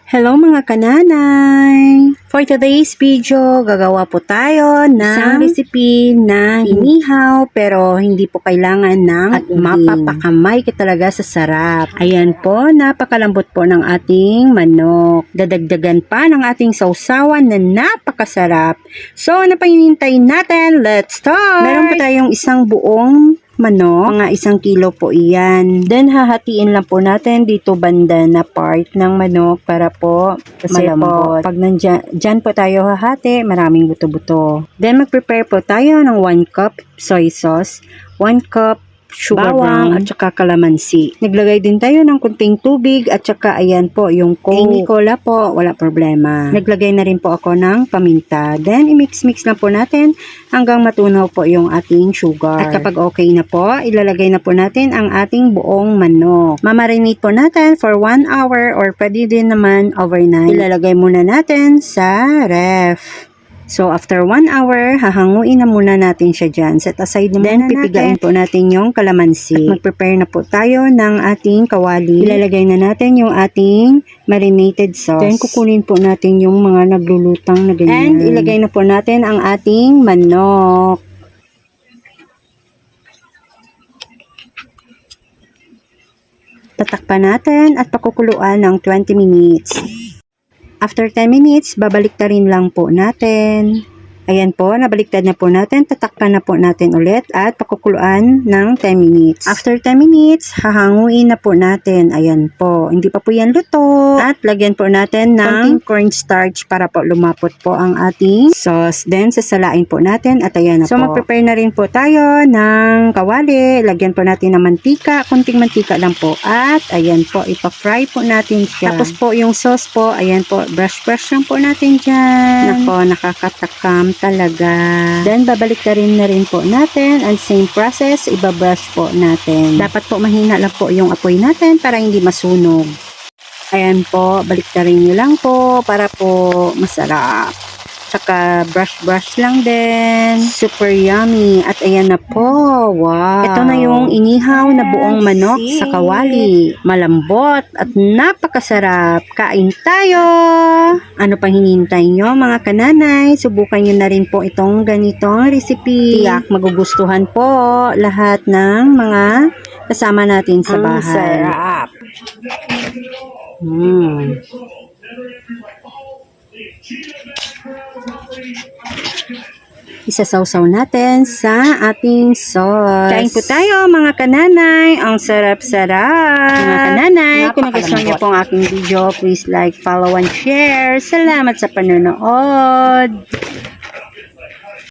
Hello mga kananay! For today's video, gagawa po tayo ng isang recipe na inihaw pero hindi po kailangan ng at mapapakamay ka talaga sa sarap. Ayan po, napakalambot po ng ating manok. Dadagdagan pa ng ating sausawan na napakasarap. So, ano pa hinihintay natin? Let's start! Meron po tayong isang buong manok, mga 1 kilo po iyan. Then, hahatiin lang po natin dito banda na part ng manok para po kasi malambot. Pag dyan po tayo hahati, maraming buto-buto. Then, mag-prepare po tayo ng 1 cup soy sauce, 1 cup sugar bawang, at saka kalamansi. Naglagay din tayo ng kunting tubig at saka ayan po yung Coke. Cola po, wala problema. Naglagay na rin po ako ng paminta. Then, i-mix-mix na po natin hanggang matunaw po yung ating sugar. At kapag okay na po, ilalagay na po natin ang ating buong manok. Mamarinate po natin for 1 hour or pwede din naman overnight. Ilalagay muna natin sa ref. So, after 1 hour, hahanguin na muna natin siya dyan. Set aside na muna natin. Then, pipigain po natin yung kalamansi. At mag-prepare na po tayo ng ating kawali. Ilalagay na natin yung ating marinated sauce. Then, kukunin po natin yung mga naglulutang na ganyan. And, ilagay na po natin ang ating manok. Tatakpan natin at pakukuluan ng 20 minutes. After 10 minutes, babalik na rin lang po natin. Ayan po, nabaliktad na po natin. Tatakpan na po natin ulit at pakukuluan ng 10 minutes. After 10 minutes, hahanguin na po natin. Ayan po, hindi pa po yan luto. At lagyan po natin ng konting cornstarch para po lumapot po ang ating sauce. Then, sasalain po natin at ayan na po. So, mag-prepare na rin po tayo ng kawali. Lagyan po natin ng mantika. Konting mantika lang po. At ayan po, ipa-fry po natin siya. Tapos po yung sauce po, ayan po, brush lang po natin dyan. Nako, nakakatakam talaga. Then, babalik na rin po natin. And same process, ibabrush po natin. Dapat po mahina lang po yung apoy natin para hindi masunog. Ayan po, balik nyo lang po para po masarap. Saka brush lang din. Super yummy. At ayan na po. Wow. Ito na yung inihaw na buong manok sa kawali. Malambot at napakasarap. Kain tayo! Ano pang hinihintay nyo mga kananay? Subukan nyo na rin po itong ganitong recipe. Tiyak magugustuhan po lahat ng mga kasama natin sa bahay. Sarap! Isasawsaw natin sa ating sauce. Kain po tayo mga kananay. Ang sarap-sarap. Mga kananay, kung nagustuhan niyo po ang aking video, please like, follow, and share. Salamat sa panonood.